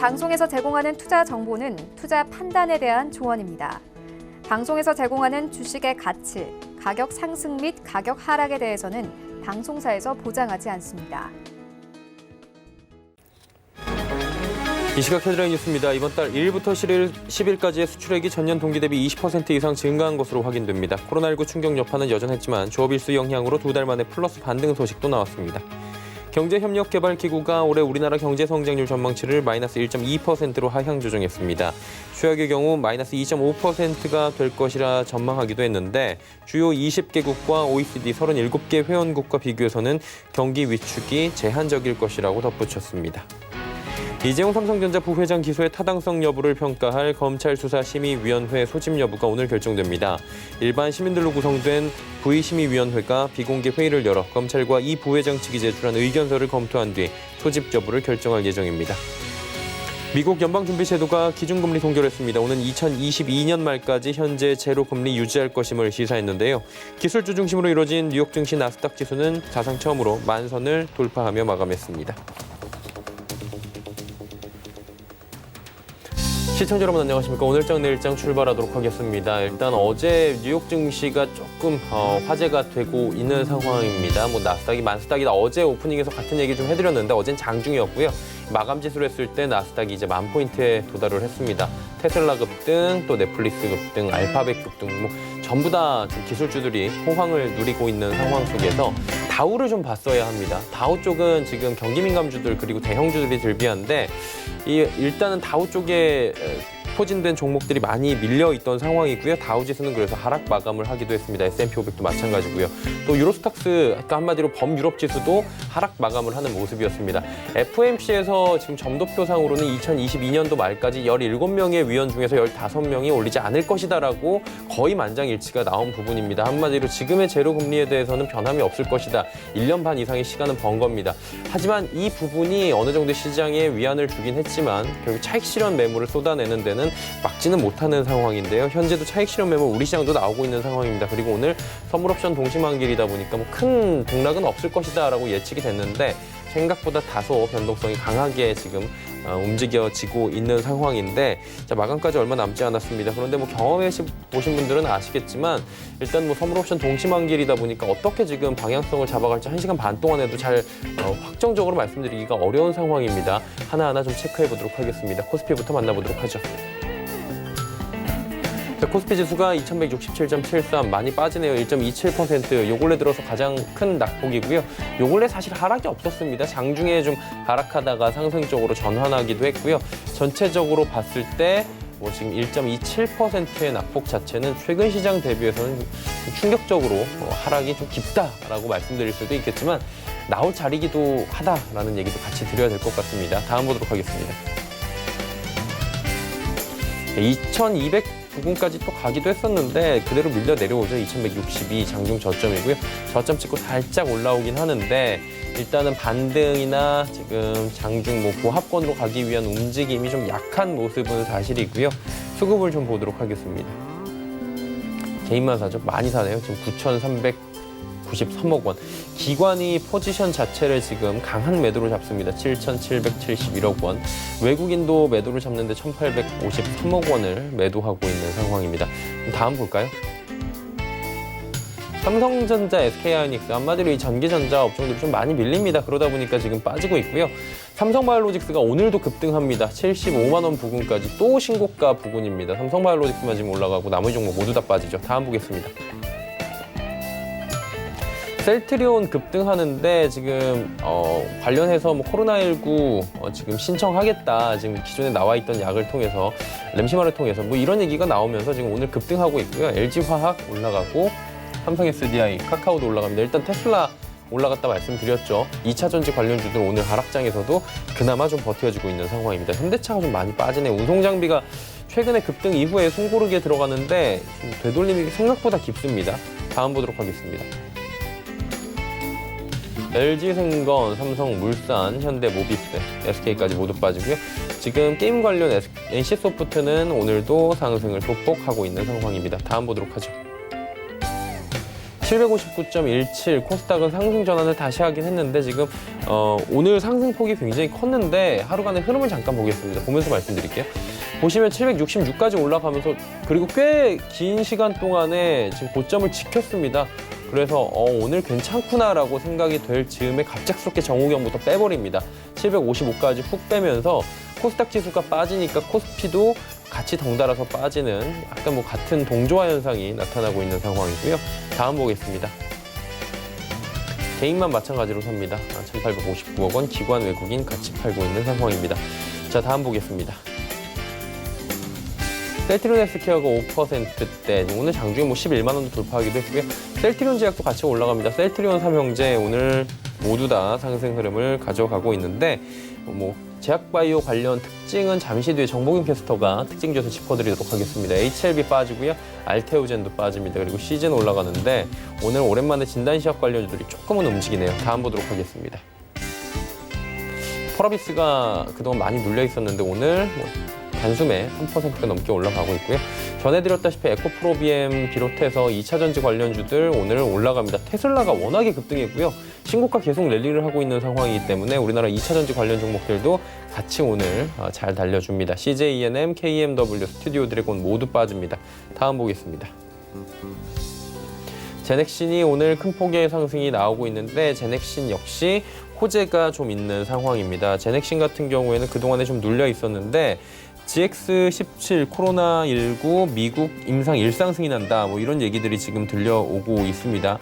방송에서 제공하는 투자 정보는 투자 판단에 대한 조언입니다. 방송에서 제공하는 주식의 가치, 가격 상승 및 가격 하락에 대해서는 방송사에서 보장하지 않습니다. 이 시각 헤드라인 뉴스입니다. 이번 달 1일부터 10일까지의 수출액이 전년 동기 대비 20% 이상 증가한 것으로 확인됩니다. 코로나19 충격 여파는 여전했지만 조업 일수 영향으로 2달 만에 플러스 반등 소식도 나왔습니다. 경제협력개발기구가 올해 우리나라 경제성장률 전망치를 마이너스 1.2%로 하향 조정했습니다. 최악의 경우 마이너스 2.5%가 될 것이라 전망하기도 했는데 주요 20개국과 OECD 37개 회원국과 비교해서는 경기 위축이 제한적일 것이라고 덧붙였습니다. 이재용 삼성전자 부회장 기소의 타당성 여부를 평가할 검찰수사심의위원회 소집 여부가 오늘 결정됩니다. 일반 시민들로 구성된 부의심의위원회가 비공개 회의를 열어 검찰과 이 부회장 측이 제출한 의견서를 검토한 뒤 소집 여부를 결정할 예정입니다. 미국 연방준비제도가 기준금리 동결했습니다. 오는 2022년 말까지 현재 제로금리 유지할 것임을 시사했는데요. 기술주 중심으로 이루어진 뉴욕 증시 나스닥 지수는 사상 처음으로 만선을 돌파하며 마감했습니다. 시청자 여러분 안녕하십니까. 오늘장 내일장 출발하도록 하겠습니다. 일단 어제 뉴욕 증시가 조금 화제가 되고 있는 상황입니다. 나스닥이 만스닥이다. 어제 오프닝에서 같은 얘기 좀 해드렸는데 어젠 장중이었고요. 마감 지수를 했을 때 나스닥이 이제 10,000포인트에 도달을 했습니다. 테슬라 급등, 또 넷플릭스 급등, 알파벳 급등 전부 다 기술주들이 호황을 누리고 있는 상황 속에서 다우를 좀 봤어야 합니다. 다우 쪽은 지금 경기민감주들 그리고 대형주들이 들비한데 일단은 다우 쪽에 포진된 종목들이 많이 밀려있던 상황이고요. 다우지수는 그래서 하락 마감을 하기도 했습니다. S&P 500도 마찬가지고요. 또 유로스탁스, 그러니까 한마디로 범유럽 지수도 하락 마감을 하는 모습이었습니다. FOMC에서 지금 점도표상으로는 2022년도 말까지 17명의 위원 중에서 15명이 올리지 않을 것이다라고 거의 만장일치가 나온 부분입니다. 한마디로 지금의 제로금리에 대해서는 변함이 없을 것이다. 1년 반 이상의 시간은 번 겁니다. 하지만 이 부분이 어느 정도 시장에 위안을 주긴 했지만 결국 차익 실현 매물을 쏟아내는 데는 막지는 못하는 상황인데요. 현재도 차익 실현 매물 우리 시장도 나오고 있는 상황입니다. 그리고 오늘 선물옵션 동시만길이다 보니까 큰 등락은 없을 것이다라고 예측이 됐는데 생각보다 다소 변동성이 강하게 지금 움직여지고 있는 상황인데 마감까지 얼마 남지 않았습니다. 그런데 경험해 보신 분들은 아시겠지만 일단 선물옵션 동시만길이다 보니까 어떻게 지금 방향성을 잡아갈지 1시간 반 동안에도 잘 확정적으로 말씀드리기가 어려운 상황입니다. 하나하나 좀 체크해 보도록 하겠습니다. 코스피부터 만나보도록 하죠. 코스피 지수가 2167.73 많이 빠지네요. 1.27%. 요 근래 들어서 가장 큰 낙폭이고요. 요 근래 사실 하락이 없었습니다. 장중에 좀 하락하다가 상승 쪽으로 전환하기도 했고요. 전체적으로 봤을 때 지금 1.27%의 낙폭 자체는 최근 시장 대비해서는 충격적으로 하락이 좀 깊다라고 말씀드릴 수도 있겠지만 나올 자리기도 하다라는 얘기도 같이 드려야 될 것 같습니다. 다음 보도록 하겠습니다. 2200 부근까지 또 가기도 했었는데 그대로 밀려 내려오죠. 2162 장중 저점이고요. 저점 찍고 살짝 올라오긴 하는데 일단은 반등이나 지금 장중 보합권으로 가기 위한 움직임이 좀 약한 모습은 사실이고요. 수급을 좀 보도록 하겠습니다. 개인만 사죠. 많이 사네요. 지금 9,393억 원. 기관이 포지션 자체를 지금 강한 매도로 잡습니다. 7,771억 원. 외국인도 매도를 잡는데 1,853억 원을 매도하고 있는 상황입니다. 다음 볼까요? 삼성전자, SK하이닉스, 한마디로 이 전기전자 업종들이 좀 많이 밀립니다. 그러다 보니까 지금 빠지고 있고요. 삼성바이오로직스가 오늘도 급등합니다. 75만 원 부근까지 또 신고가 부근입니다. 삼성바이오로직스만 지금 올라가고 나머지 종목 모두 다 빠지죠. 다음 보겠습니다. 셀트리온 급등하는데 지금 관련해서 코로나19 지금 신청하겠다. 지금 기존에 나와 있던 약을 통해서 램시마를 통해서 이런 얘기가 나오면서 지금 오늘 급등하고 있고요. LG화학 올라가고 삼성 SDI, 카카오도 올라갑니다. 일단 테슬라 올라갔다 말씀드렸죠. 2차 전지 관련주들 오늘 하락장에서도 그나마 좀 버텨주고 있는 상황입니다. 현대차가 좀 많이 빠지네요. 운송장비가 최근에 급등 이후에 송고르기에 들어가는데 좀 되돌림이 생각보다 깊습니다. 다음 보도록 하겠습니다. LG생건, 삼성물산, 현대모비스, SK까지 모두 빠지고요. 지금 게임 관련 NC소프트는 오늘도 상승을 소폭하고 있는 상황입니다. 다음 보도록 하죠. 759.17 코스닥은 상승 전환을 다시 하긴 했는데 지금 오늘 상승폭이 굉장히 컸는데 하루간의 흐름을 잠깐 보겠습니다. 보면서 말씀드릴게요. 보시면 766까지 올라가면서 그리고 꽤 긴 시간 동안에 지금 고점을 지켰습니다. 그래서 오늘 괜찮구나라고 생각이 될 즈음에 갑작스럽게 정우경부터 빼버립니다. 755까지 훅 빼면서 코스닥 지수가 빠지니까 코스피도 같이 덩달아서 빠지는 약간 같은 동조화 현상이 나타나고 있는 상황이고요. 다음 보겠습니다. 개인만 마찬가지로 삽니다. 1,859억 원 기관 외국인 같이 팔고 있는 상황입니다. 자, 다음 보겠습니다. 셀트리온 헬스케어가 5%대, 오늘 장중에 11만 원도 돌파하기도 했고요. 셀트리온 제약도 같이 올라갑니다. 셀트리온 삼형제 오늘 모두 다 상승 흐름을 가져가고 있는데 제약바이오 관련 특징은 잠시 뒤에 정보균 캐스터가 특징 줘서 짚어드리도록 하겠습니다. HLB 빠지고요. 알테오젠도 빠집니다. 그리고 시즌 올라가는데 오늘 오랜만에 진단시약 관련주들이 조금은 움직이네요. 다음 보도록 하겠습니다. 펄어비스가 그동안 많이 눌려 있었는데 오늘 단숨에 3%가 넘게 올라가고 있고요. 전해드렸다시피 에코프로비엠 비롯해서 2차 전지 관련주들 오늘 올라갑니다. 테슬라가 워낙에 급등했고요. 신고가 계속 랠리를 하고 있는 상황이기 때문에 우리나라 2차 전지 관련 종목들도 같이 오늘 잘 달려줍니다. CJ-ENM, KMW, 스튜디오 드래곤 모두 빠집니다. 다음 보겠습니다. 제넥신이 오늘 큰 폭의 상승이 나오고 있는데 제넥신 역시 호재가 좀 있는 상황입니다. 제넥신 같은 경우에는 그동안에 좀 눌려 있었는데 GX17 코로나19 미국 임상 일상승이 난다 이런 얘기들이 지금 들려오고 있습니다.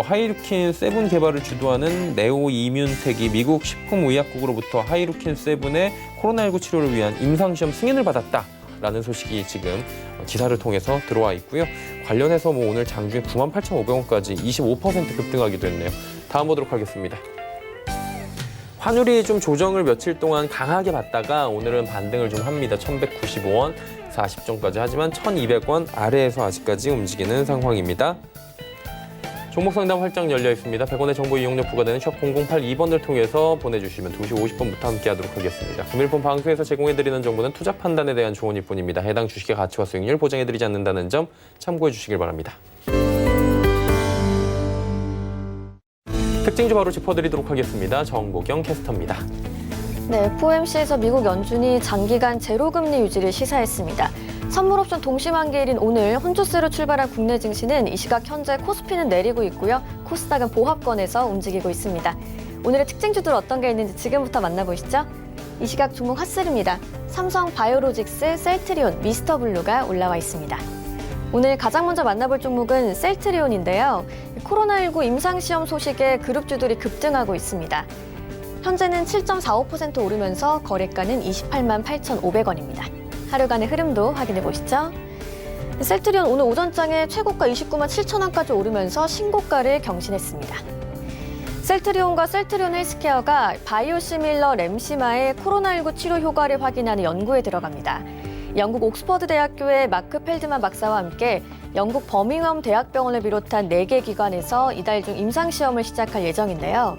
하이루킨 7 개발을 주도하는 네오 이뮨텍이 미국 식품의약국으로부터 하이루킨 7의 코로나19 치료를 위한 임상시험 승인을 받았다라는 소식이 지금 기사를 통해서 들어와 있고요. 관련해서 오늘 장중에 98,500원까지 25% 급등하기도 했네요. 다음 보도록 하겠습니다. 환율이 좀 조정을 며칠 동안 강하게 받다가 오늘은 반등을 좀 합니다. 1,195원 40전까지 하지만 1,200원 아래에서 아직까지 움직이는 상황입니다. 종목 상담 활짝 열려 있습니다. 100원의 정보 이용료 부과되는 샵 0082번을 통해서 보내주시면 2시 50분부터 함께하도록 하겠습니다. 금일본 방송에서 제공해드리는 정보는 투자 판단에 대한 조언일 뿐입니다. 해당 주식의 가치와 수익률 보장해드리지 않는다는 점 참고해 주시길 바랍니다. 특징주 바로 짚어드리도록 하겠습니다. 정보경 캐스터입니다. 네, FOMC에서 미국 연준이 장기간 제로금리 유지를 시사했습니다. 선물옵션 동시만기일인 오늘 혼조세로 출발한 국내 증시는 이 시각 현재 코스피는 내리고 있고요. 코스닥은 보합권에서 움직이고 있습니다. 오늘의 특징주들 어떤 게 있는지 지금부터 만나보시죠. 이 시각 종목 핫셀입니다. 삼성 바이오로직스, 셀트리온, 미스터블루가 올라와 있습니다. 오늘 가장 먼저 만나볼 종목은 셀트리온인데요. 코로나19 임상시험 소식에 그룹주들이 급등하고 있습니다. 현재는 7.45% 오르면서 거래가는 28만 8,500원입니다. 하루간의 흐름도 확인해 보시죠. 셀트리온 오늘 오전장에 최고가 29만 7천원까지 오르면서 신고가를 경신했습니다. 셀트리온과 셀트리온 헬스케어가 바이오시밀러 램시마의 코로나19 치료 효과를 확인하는 연구에 들어갑니다. 영국 옥스퍼드 대학교의 마크 펠드만 박사와 함께 영국 버밍엄 대학병원을 비롯한 4개 기관에서 이달 중 임상시험을 시작할 예정인데요.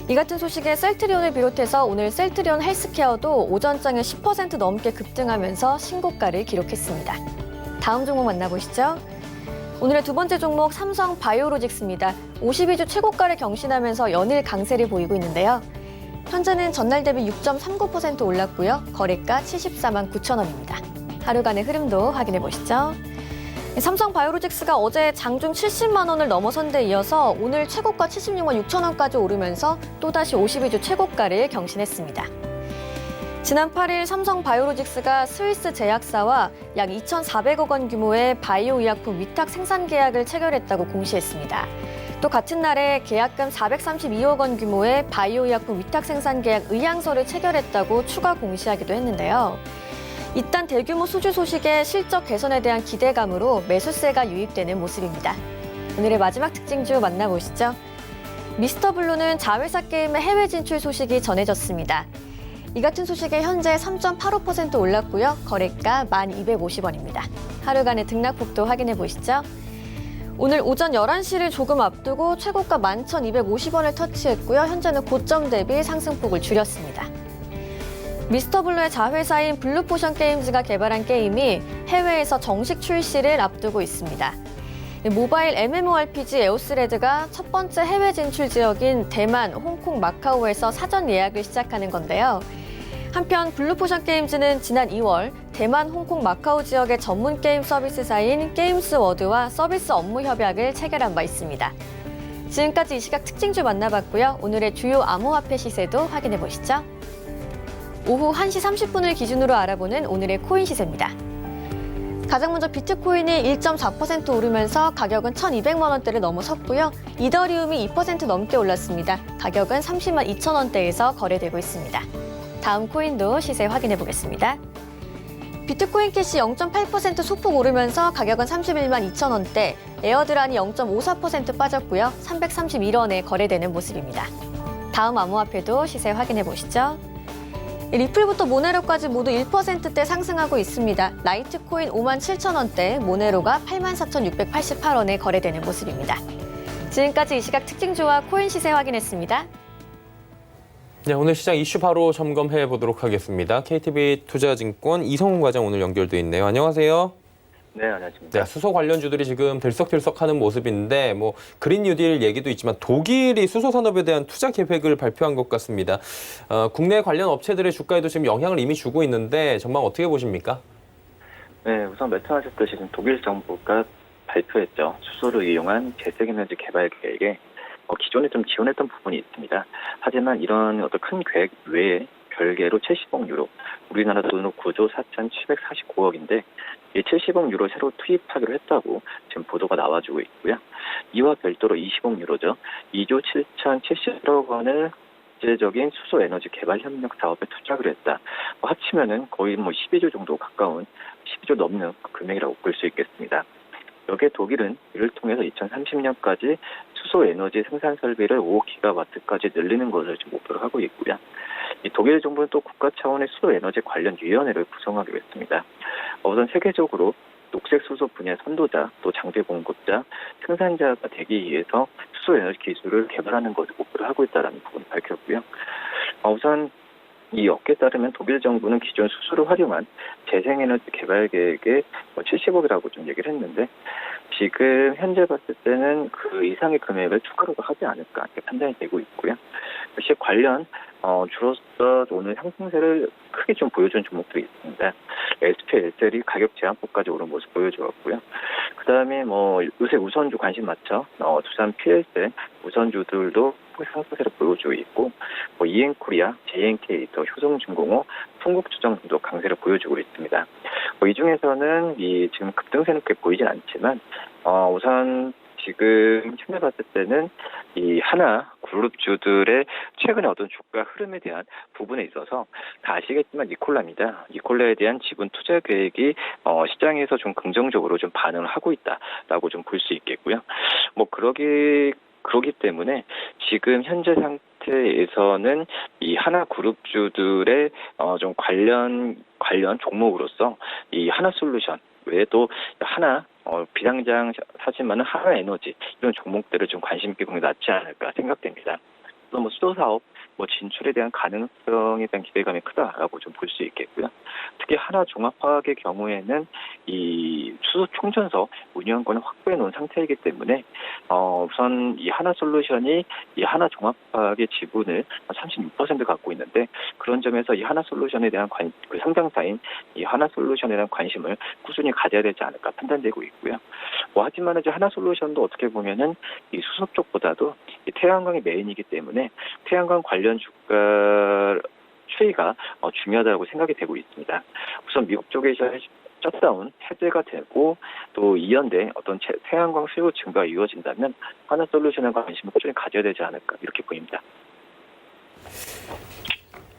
이 같은 소식에 셀트리온을 비롯해서 오늘 셀트리온 헬스케어도 오전장에 10% 넘게 급등하면서 신고가를 기록했습니다. 다음 종목 만나보시죠. 오늘의 두 번째 종목 삼성 바이오로직스입니다. 52주 최고가를 경신하면서 연일 강세를 보이고 있는데요. 현재는 전날 대비 6.39% 올랐고요. 거래가 74만 9천원입니다. 하루간의 흐름도 확인해 보시죠. 삼성 바이오로직스가 어제 장중 70만 원을 넘어선 데 이어서 오늘 최고가 76만 6천 원까지 오르면서 또다시 52주 최고가를 경신했습니다. 지난 8일 삼성 바이오로직스가 스위스 제약사와 약 2,400억 원 규모의 바이오 의약품 위탁 생산 계약을 체결했다고 공시했습니다. 또 같은 날에 계약금 432억 원 규모의 바이오 의약품 위탁 생산 계약 의향서를 체결했다고 추가 공시하기도 했는데요. 이딴 대규모 수주 소식에 실적 개선에 대한 기대감으로 매수세가 유입되는 모습입니다. 오늘의 마지막 특징주 만나보시죠. 미스터블루는 자회사 게임의 해외 진출 소식이 전해졌습니다. 이 같은 소식에 현재 3.85% 올랐고요. 거래가 1,250원입니다. 하루간의 등락폭도 확인해 보시죠. 오늘 오전 11시를 조금 앞두고 최고가 11,250원을 터치했고요. 현재는 고점 대비 상승폭을 줄였습니다. 미스터블루의 자회사인 블루포션 게임즈가 개발한 게임이 해외에서 정식 출시를 앞두고 있습니다. 모바일 MMORPG 에오스레드가 첫 번째 해외 진출 지역인 대만, 홍콩, 마카오에서 사전 예약을 시작하는 건데요. 한편 블루포션 게임즈는 지난 2월 대만, 홍콩, 마카오 지역의 전문 게임 서비스사인 게임스워드와 서비스 업무 협약을 체결한 바 있습니다. 지금까지 이 시각 특징주 만나봤고요. 오늘의 주요 암호화폐 시세도 확인해 보시죠. 오후 1시 30분을 기준으로 알아보는 오늘의 코인 시세입니다. 가장 먼저 비트코인이 1.4% 오르면서 가격은 1,200만 원대를 넘어섰고요. 이더리움이 2% 넘게 올랐습니다. 가격은 30만 2천 원대에서 거래되고 있습니다. 다음 코인도 시세 확인해 보겠습니다. 비트코인 캐시 0.8% 소폭 오르면서 가격은 31만 2천 원대, 에어드란이 0.54% 빠졌고요. 331원에 거래되는 모습입니다. 다음 암호화폐도 시세 확인해 보시죠. 리플부터 모네로까지 모두 1%대 상승하고 있습니다. 라이트코인 5만 7천 원대, 모네로가 8만 4,688원에 거래되는 모습입니다. 지금까지 이 시각 특징주와 코인 시세 확인했습니다. 네, 오늘 시장 이슈 바로 점검해 보도록 하겠습니다. KTB 투자증권 이성훈 과장 오늘 연결돼 있네요. 안녕하세요. 네, 안녕하십니까. 네, 수소 관련주들이 지금 들썩들썩하는 모습인데 뭐 그린 뉴딜 얘기도 있지만 독일이 수소 산업에 대한 투자 계획을 발표한 것 같습니다. 국내 관련 업체들의 주가에도 지금 영향을 이미 주고 있는데 전망 어떻게 보십니까? 네, 우선 말씀하셨듯이 지금 독일 정부가 발표했죠. 수소를 이용한 재생에너지 개발 계획에 기존에 좀 지원했던 부분이 있습니다. 하지만 이런 어떤 큰 계획 외에 별개로 70억 유로, 우리나라 돈으로 9조 4,749억인데 이 70억 유로 새로 투입하기로 했다고 지금 보도가 나와주고 있고요. 이와 별도로 20억 유로죠. 2조 7,070억 원을 국제적인 수소 에너지 개발 협력 사업에 투자를 했다. 합치면은 거의 12조 정도 가까운 12조 넘는 금액이라고 볼 수 있겠습니다. 여기에 독일은 이를 통해서 2030년까지 수소 에너지 생산 설비를 5기가와트까지 늘리는 것을 지금 목표로 하고 있고요. 이 독일 정부는 또 국가 차원의 수소 에너지 관련 위원회를 구성하기로 했습니다. 우선 세계적으로 녹색 수소 분야 선도자, 또 장비 공급자, 생산자가 되기 위해서 수소 에너지 기술을 개발하는 것을 목표로 하고 있다는 부분을 밝혔고요. 우선 이 업계에 따르면 독일 정부는 기존 수소를 활용한 재생에너지 개발 계획에 70억이라고 좀 얘기를 했는데 지금 현재 봤을 때는 그 이상의 금액을 추가로 하지 않을까 이렇게 판단이 되고 있고요. 역시 관련 주로서 오늘 상승세를 크게 좀 보여준 종목들이 있습니다. SPL셀이 가격 제한폭까지 오른 모습 보여주었고요. 그 다음에 요새 우선주 관심 맞죠? 두산 PL셀 우선주들도 상승세를 보여주고 있고, 이엔코리아, JNK, 또 효성중공업, 풍국주정 등도 강세를 보여주고 있습니다. 이 중에서는 지금 급등세는 꽤 보이진 않지만, 우선 지금 현재 봤을 때는 이 하나 그룹주들의 최근에 어떤 주가 흐름에 대한 부분에 있어서 다 아시겠지만 니콜라입니다. 니콜라에 대한 지분 투자 계획이 시장에서 좀 긍정적으로 좀 반응을 하고 있다라고 좀 볼 수 있겠고요. 그러기 때문에 지금 현재 상태에서는 이 하나 그룹주들의 좀 관련 종목으로서 이 하나솔루션 외에도 하나 비상장 하지만은 하나 에너지 이런 종목들을 좀 관심 있게 보는 게 낫지 않을까 생각됩니다. 또 수소 사업 진출에 대한 가능성에 대한 기대감이 크다라고 좀 볼 수 있겠고요. 특히 하나 종합화학의 경우에는 이 수소 충전소 운영권을 확보해 놓은 상태이기 때문에 우선 이 하나 솔루션이 이 하나 종합화학의 지분을 36% 갖고 있는데 그런 점에서 이 하나 솔루션에 대한 그 상장사인 이 하나 솔루션에 대한 관심을 꾸준히 가져야 되지 않을까 판단되고 있고요. 하지만 이제 하나 솔루션도 어떻게 보면은 이 수소 쪽보다도 이 태양광이 메인이기 때문에 태양광 관련 주가 추이가 중요하다고 생각이 되고 있습니다. 우선 미국 쪽에서 셧다운 해제가 되고 또 이연된 어떤 태양광 수요 증가가 이루어진다면 하나솔루션에 관심을 꾸준히 가져야 되지 않을까 이렇게 보입니다.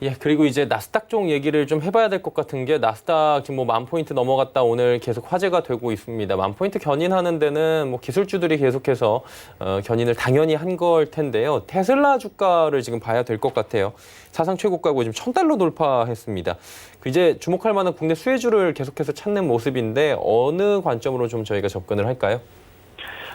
예, 그리고 이제 나스닥 쪽 얘기를 좀 해봐야 될 것 같은 게 나스닥 지금 10,000포인트 넘어갔다 오늘 계속 화제가 되고 있습니다. 10,000포인트 견인하는 데는 기술주들이 계속해서 견인을 당연히 한 걸 텐데요. 테슬라 주가를 지금 봐야 될 것 같아요. 사상 최고가고 지금 $1,000 돌파했습니다. 이제 주목할 만한 국내 수혜주를 계속해서 찾는 모습인데 어느 관점으로 좀 저희가 접근을 할까요?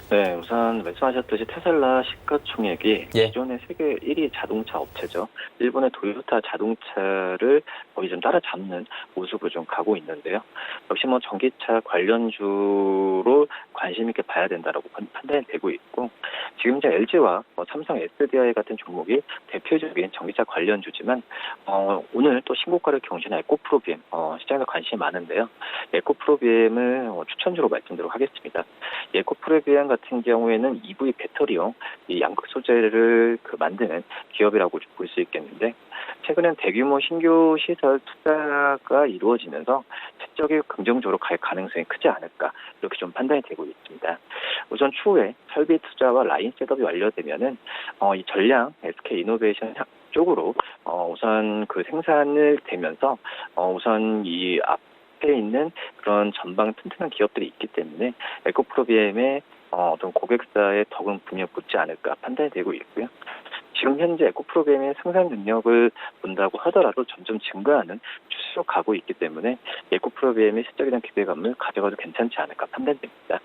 네, 우선 말씀하셨듯이 테슬라 시가총액이 예. 기존의 세계 1위 자동차 업체죠. 일본의 도요타 자동차를 거의 좀 따라잡는 모습으로 좀 가고 있는데요. 역시 뭐 전기차 관련주로 관심 있게 봐야 된다라고 판단이 되고 있고, 지금 이제 LG와 삼성 SDI 같은 종목이 대표적인 전기차 관련주지만 오늘 또 신고가를 경신한 에코프로비엠 시장에 관심이 많은데요. 에코프로비엠을 추천주로 말씀드리도록 하겠습니다. 에코프로비엠 같은 경우에는 EV 배터리용 이 양극 소재를 만드는 기업이라고 볼 수 있겠는데, 최근엔 대규모 신규 시설 투자가 이루어지면서 실적이 긍정적으로 갈 가능성이 크지 않을까, 이렇게 좀 판단이 되고 있습니다. 우선 추후에 설비 투자와 라인 셋업이 완료되면은 이 전량 SK 이노베이션 쪽으로 우선 생산을 되면서 우선 이 앞에 있는 그런 전방 튼튼한 기업들이 있기 때문에 에코프로비엠의 어떤 고객사의 덕은 분명 붙지 않을까 판단이 되고 있고요. 지금 현재 에코프로비엠의 생산 능력을 본다고 하더라도 점점 증가하는 추세로 가고 있기 때문에 에코프로비엠의 실적에 대한 기대감을 가져가도 괜찮지 않을까 판단됩니다.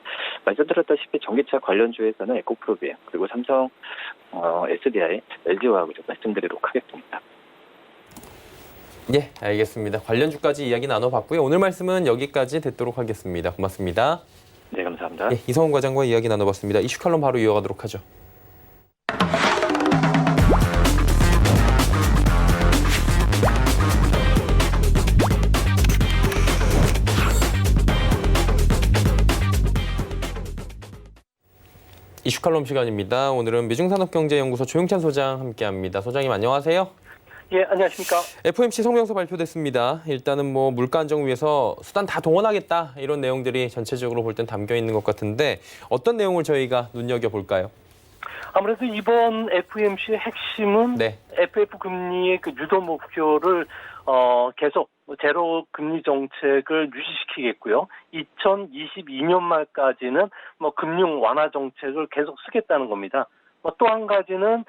말씀드렸다시피 전기차 관련주에서는 에코프로비엠 그리고 삼성 SDI, LG와 좀 말씀드리도록 하겠습니다. 예, 알겠습니다. 관련주까지 이야기 나눠봤고요. 오늘 말씀은 여기까지 듣도록 하겠습니다. 고맙습니다. 네, 감사합니다. 예, 이성훈 과장과 이야기 나눠봤습니다. 이슈 칼럼 바로 이어가도록 하죠. 이슈 칼럼 시간입니다. 오늘은 미중산업경제연구소 조용찬 소장 함께합니다. 소장님 안녕하세요. 예, 안녕하십니까. FOMC 성명서 발표됐습니다. 일단은 뭐 물가 안정 위해서 수단 다 동원하겠다 이런 내용들이 전체적으로 볼 땐 담겨 있는 것 같은데 어떤 내용을 저희가 눈여겨볼까요? 아무래도 이번 FOMC의 핵심은 네. FF 금리의 유도 목표를 계속 제로 금리 정책을 유지시키겠고요. 2022년 말까지는 금융 완화 정책을 계속 쓰겠다는 겁니다. 또 한 가지는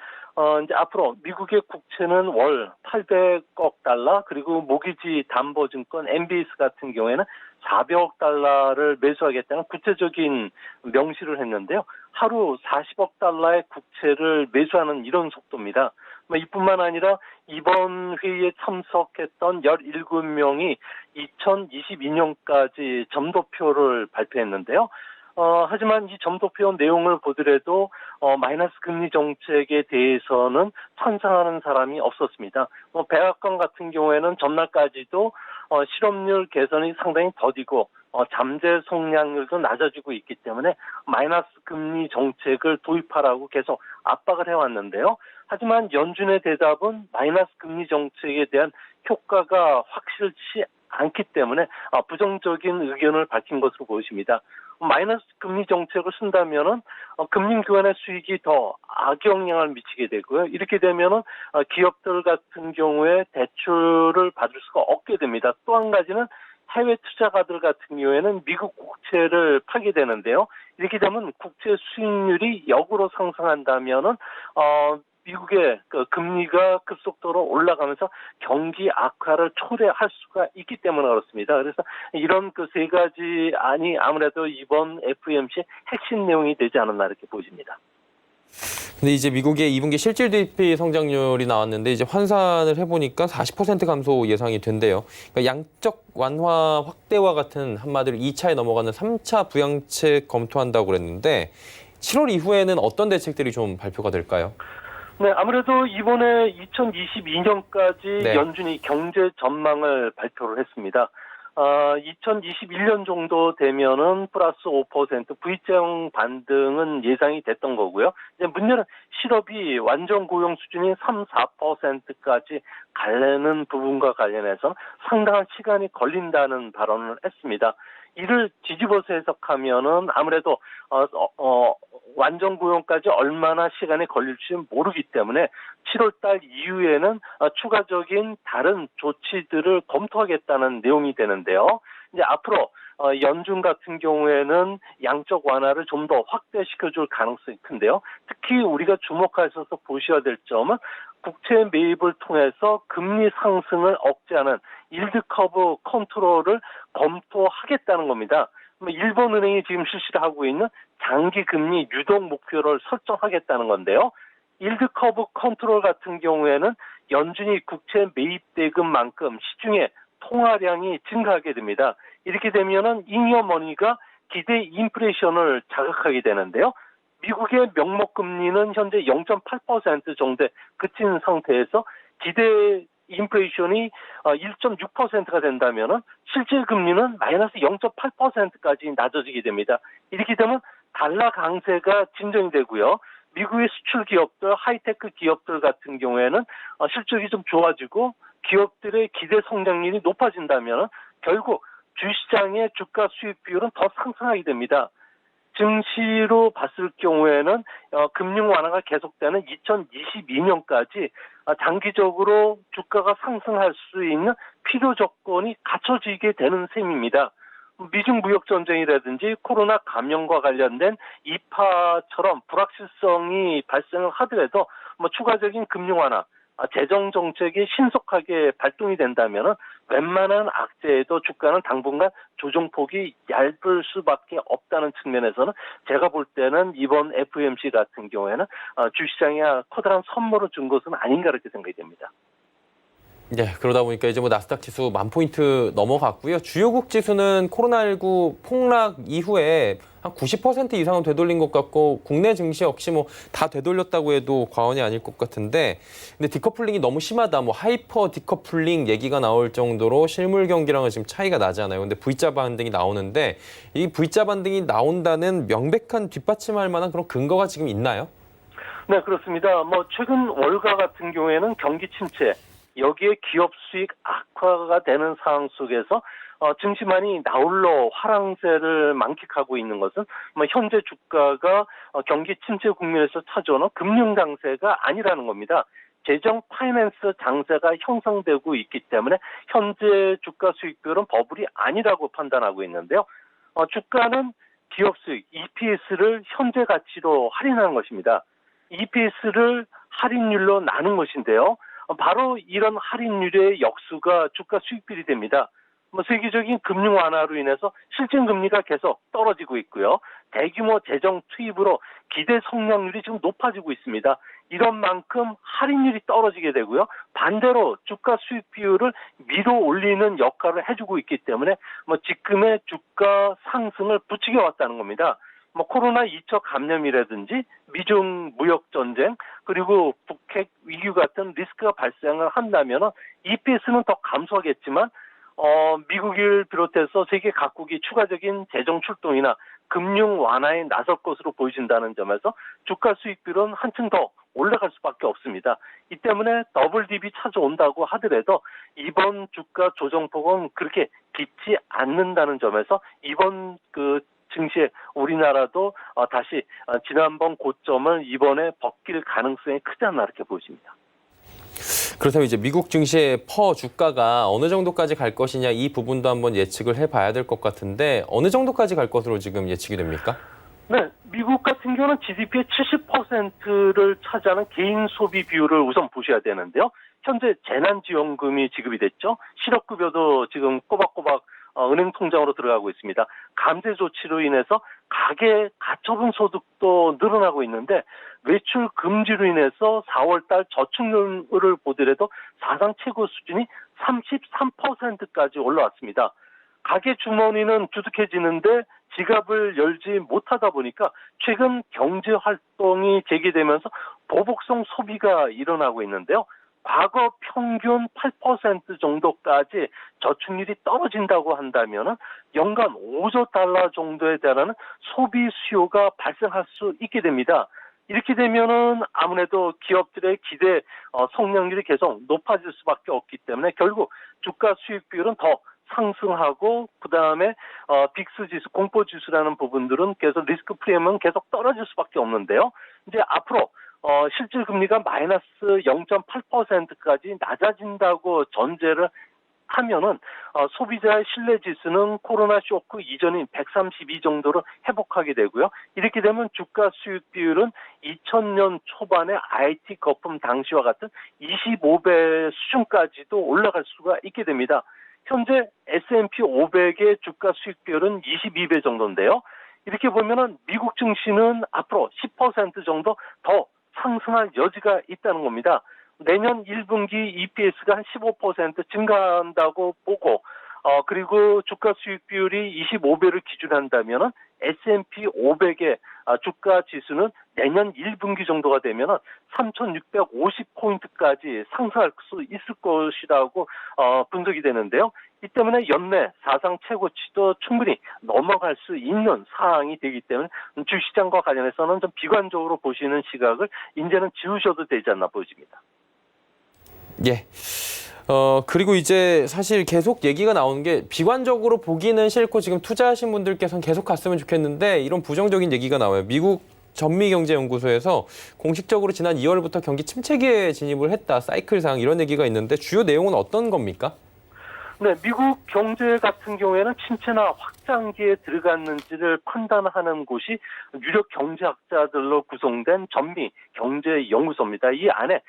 이제 앞으로 미국의 국채는 월 800억 달러 그리고 모기지 담보증권 MBS 같은 경우에는 400억 달러를 매수하겠다는 구체적인 명시를 했는데요. 하루 40억 달러의 국채를 매수하는 이런 속도입니다. 이뿐만 아니라 이번 회의에 참석했던 17명이 2022년까지 점도표를 발표했는데요. 하지만 이 점도표 내용을 보더라도 마이너스 금리 정책에 대해서는 찬성하는 사람이 없었습니다. 백악관 같은 경우에는 전날까지도 실업률 개선이 상당히 더디고 잠재 성장률도 낮아지고 있기 때문에 마이너스 금리 정책을 도입하라고 계속 압박을 해왔는데요. 하지만 연준의 대답은 마이너스 금리 정책에 대한 효과가 확실치 않기 때문에 부정적인 의견을 밝힌 것으로 보입니다. 마이너스 금리 정책을 쓴다면은 금융기관의 수익이 더 악영향을 미치게 되고요. 이렇게 되면은 기업들 같은 경우에 대출을 받을 수가 없게 됩니다. 또 한 가지는 해외 투자가들 같은 경우에는 미국 국채를 팔게 되는데요. 이렇게 되면 국채 수익률이 역으로 상승한다면은 미국의 금리가 급속도로 올라가면서 경기 악화를 초래할 수가 있기 때문에 그렇습니다. 그래서 이런 세 가지 안이 아무래도 이번 FOMC 핵심 내용이 되지 않았나 이렇게 보입니다. 근데 이제 미국의 2분기 실질 DP 성장률이 나왔는데 이제 환산을 해보니까 40% 감소 예상이 된대요. 그러니까 양적 완화 확대와 같은 한마디로 2차에 넘어가는 3차 부양책 검토한다고 그랬는데 7월 이후에는 어떤 대책들이 좀 발표가 될까요? 네, 아무래도 이번에 2022년까지 네. 연준이 경제 전망을 발표를 했습니다. 2021년 정도 되면은 플러스 5% V자형 반등은 예상이 됐던 거고요. 이제 문제는 실업이 완전 고용 수준이 3, 4%까지 가려는 부분과 관련해서 상당한 시간이 걸린다는 발언을 했습니다. 이를 뒤집어서 해석하면은 아무래도 완전 고용까지 얼마나 시간이 걸릴지 모르기 때문에 7월 달 이후에는 추가적인 다른 조치들을 검토하겠다는 내용이 되는데요. 이제 앞으로 연준 같은 경우에는 양적 완화를 좀 더 확대시켜줄 가능성이 큰데요. 특히 우리가 주목하셔서 보셔야 될 점은 국채 매입을 통해서 금리 상승을 억제하는 일드 커브 컨트롤을 검토하겠다는 겁니다. 일본은행이 지금 실시를 하고 있는 장기 금리 유동 목표를 설정하겠다는 건데요. 일드 커브 컨트롤 같은 경우에는 연준이 국채 매입 대금만큼 시중에 통화량이 증가하게 됩니다. 이렇게 되면은 잉여 머니가 기대 인플레이션을 자극하게 되는데요. 미국의 명목 금리는 현재 0.8% 정도에 그친 상태에서 기대 인플레이션이 1.6%가 된다면은 실질 금리는 마이너스 0.8%까지 낮아지게 됩니다. 이렇게 되면 달러 강세가 진정이 되고요. 미국의 수출 기업들, 하이테크 기업들 같은 경우에는 실적이 좀 좋아지고 기업들의 기대 성장률이 높아진다면 결국 주시장의 주가 수익 비율은 더 상승하게 됩니다. 증시로 봤을 경우에는 금융 완화가 계속되는 2022년까지 장기적으로 주가가 상승할 수 있는 필요 조건이 갖춰지게 되는 셈입니다. 미중 무역 전쟁이라든지 코로나 감염과 관련된 이파처럼 불확실성이 발생을 하더라도 추가적인 금융 완화, 재정 정책이 신속하게 발동이 된다면 웬만한 악재에도 주가는 당분간 조정폭이 얇을 수밖에 없다는 측면에서는 제가 볼 때는 이번 FOMC 같은 경우에는 주시장에 커다란 선물을 준 것은 아닌가 이렇게 생각이 됩니다. 네, 그러다 보니까 이제 나스닥 지수 10,000포인트 넘어갔고요. 주요국 지수는 코로나19 폭락 이후에 한 90% 이상은 되돌린 것 같고 국내 증시 역시 다 되돌렸다고 해도 과언이 아닐 것 같은데 근데 디커플링이 너무 심하다. 하이퍼 디커플링 얘기가 나올 정도로 실물 경기랑은 지금 차이가 나잖아요. 근데 V자 반등이 나오는데 이 V자 반등이 나온다는 명백한 뒷받침할 만한 그런 근거가 지금 있나요? 네, 그렇습니다. 최근 월가 같은 경우에는 경기 침체, 여기에 기업 수익 악화가 되는 상황 속에서 증시만이 나홀로 하락세를 만끽하고 있는 것은 현재 주가가 경기 침체 국면에서 찾아오는 금융 장세가 아니라는 겁니다. 재정 파이낸스 장세가 형성되고 있기 때문에 현재 주가 수익률은 버블이 아니라고 판단하고 있는데요. 주가는 기업 수익, EPS를 현재 가치로 할인하는 것입니다. EPS를 할인율로 나눈 것인데요. 바로 이런 할인율의 역수가 주가 수익률이 됩니다. 세계적인 금융 완화로 인해서 실질 금리가 계속 떨어지고 있고요. 대규모 재정 투입으로 기대 성장률이 지금 높아지고 있습니다. 이런 만큼 할인율이 떨어지게 되고요. 반대로 주가 수익 비율을 밀어 올리는 역할을 해주고 있기 때문에 지금의 주가 상승을 부추겨 왔다는 겁니다. 코로나 2차 감염이라든지 미중 무역 전쟁 그리고 북핵 위기 같은 리스크가 발생을 한다면 EPS는 더 감소하겠지만 미국을 비롯해서 세계 각국이 추가적인 재정 출동이나 금융 완화에 나설 것으로 보여진다는 점에서 주가 수익률은 한층 더 올라갈 수밖에 없습니다. 이 때문에 더블 딥이 찾아온다고 하더라도 이번 주가 조정폭은 그렇게 깊지 않는다는 점에서 이번 증시에 우리나라도 다시 지난번 고점을 이번에 벗길 가능성이 크지 않나 이렇게 보입니다. 그렇다면 이제 미국 증시의 퍼 주가가 어느 정도까지 갈 것이냐 이 부분도 한번 예측을 해봐야 될 것 같은데 어느 정도까지 갈 것으로 지금 예측이 됩니까? 네, 미국 같은 경우는 GDP의 70%를 차지하는 개인 소비 비율을 우선 보셔야 되는데요. 현재 재난지원금이 지급이 됐죠. 실업급여도 지금 꼬박꼬박 은행 통장으로 들어가고 있습니다. 감세 조치로 인해서 가계 가처분 소득도 늘어나고 있는데 외출 금지로 인해서 4월달 저축률을 보더라도 사상 최고 수준이 33%까지 올라왔습니다. 가계 주머니는 두둑해지는데 지갑을 열지 못하다 보니까 최근 경제 활동이 재개되면서 보복성 소비가 일어나고 있는데요. 과거 평균 8% 정도까지 저축률이 떨어진다고 한다면 연간 5조 달러 정도에 달하는 소비 수요가 발생할 수 있게 됩니다. 이렇게 되면은 아무래도 기업들의 기대 성장률이 계속 높아질 수밖에 없기 때문에 결국 주가 수익 비율은 더 상승하고 그다음에 빅스 지수, 공포 지수라는 부분들은 계속 리스크 프리미엄은 계속 떨어질 수밖에 없는데요. 이제 앞으로 실질 금리가 마이너스 0.8%까지 낮아진다고 전제를 하면은 소비자의 신뢰 지수는 코로나 쇼크 이전인 132 정도로 회복하게 되고요. 이렇게 되면 주가 수익 비율은 2000년 초반의 IT 거품 당시와 같은 25배 수준까지도 올라갈 수가 있게 됩니다. 현재 S&P 500의 주가 수익률은 22배 정도인데요. 이렇게 보면은 미국 증시는 앞으로 10% 정도 더 상승할 여지가 있다는 겁니다. 내년 1분기 EPS가 한 15% 증가한다고 보고, 그리고 주가 수익 비율이 25배를 기준한다면은 S&P 500의 주가 지수는 내년 1분기 정도가 되면은 3,650포인트까지 상승할 수 있을 것이라고 분석이 되는데요. 이 때문에 연내 사상 최고치도 충분히 넘어갈 수 있는 상황이 되기 때문에 주시장과 관련해서는 좀 비관적으로 보시는 시각을 이제는 지우셔도 되지 않나 보여집니다. 예. 그리고 이제 사실 계속 얘기가 나오는 게 비관적으로 보기는 싫고 지금 투자하신 분들께서는 계속 갔으면 좋겠는데 이런 부정적인 얘기가 나와요. 미국 전미경제연구소에서 공식적으로 지난 2월부터 경기 침체기에 진입을 했다. 사이클상 이런 얘기가 있는데 주요 내용은 어떤 겁니까? 네, 미국 경제 같은 경우에는 침체나 확장기에 들어갔는지를 판단하는 곳이 유력 경제학자들로 구성된 전미 경제연구소입니다. 이 안에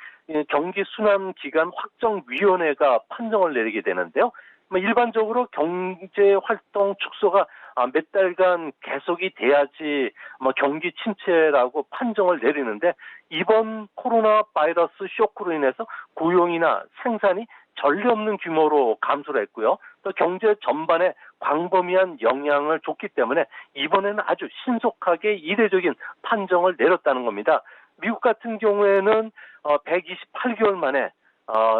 경기 순환 기간 확정위원회가 판정을 내리게 되는데요. 일반적으로 경제 활동 축소가 몇 달간 계속이 돼야지 경기 침체라고 판정을 내리는데 이번 코로나 바이러스 쇼크로 인해서 고용이나 생산이 전례 없는 규모로 감소를 했고요. 또 경제 전반에 광범위한 영향을 줬기 때문에 이번에는 아주 신속하게 이례적인 판정을 내렸다는 겁니다. 미국 같은 경우에는 128개월 만에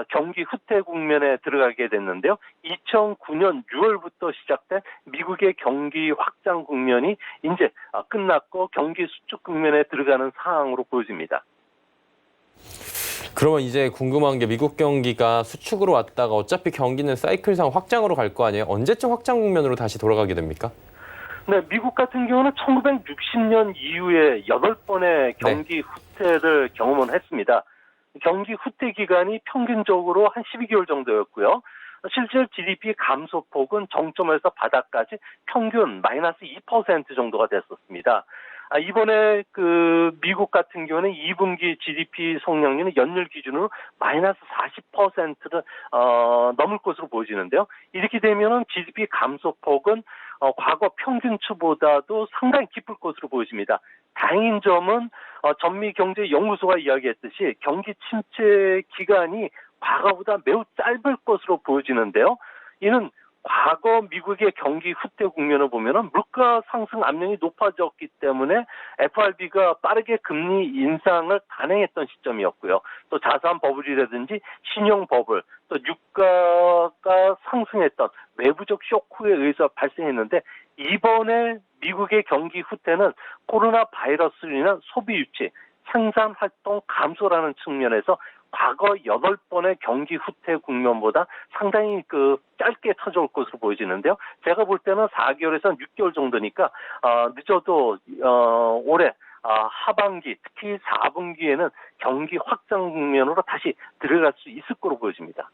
경기 후퇴 국면에 들어가게 됐는데요. 2009년 6월부터 시작된 미국의 경기 확장 국면이 이제 끝났고 경기 수축 국면에 들어가는 상황으로 보여집니다. 그러면 이제 궁금한 게 미국 경기가 수축으로 왔다가 어차피 경기는 사이클상 확장으로 갈 거 아니에요? 언제쯤 확장 국면으로 다시 돌아가게 됩니까? 네, 미국 같은 경우는 1960년 이후에 8번의 경기 후퇴를 경험을 했습니다. 경기 후퇴 기간이 평균적으로 한 12개월 정도였고요. 실질 GDP 감소폭은 정점에서 바닥까지 평균 마이너스 2% 정도가 됐었습니다. 이번에 미국 같은 경우는 2분기 GDP 성장률은 연율 기준으로 마이너스 40%를 넘을 것으로 보여지는데요. 이렇게 되면은 GDP 감소폭은 과거 평균치보다도 상당히 깊을 것으로 보여집니다. 다행인 점은 전미경제연구소가 이야기했듯이 경기 침체 기간이 과거보다 매우 짧을 것으로 보여지는데요. 이는 과거 미국의 경기 후퇴 국면을 보면은 물가 상승 압력이 높아졌기 때문에 FRB가 빠르게 금리 인상을 단행했던 시점이었고요. 또 자산 버블이라든지 신용 버블, 또 유가가 상승했던 외부적 쇼크에 의해서 발생했는데 이번에 미국의 경기 후퇴는 코로나 바이러스로 인한 소비 유치, 생산 활동 감소라는 측면에서 과거 8번의 경기 후퇴 국면보다 상당히 짧게 터져올 것으로 보여지는데요. 제가 볼 때는 4개월에서 6개월 정도니까 늦어도 올해 하반기 특히 4분기에는 경기 확장 국면으로 다시 들어갈 수 있을 거로 보여집니다.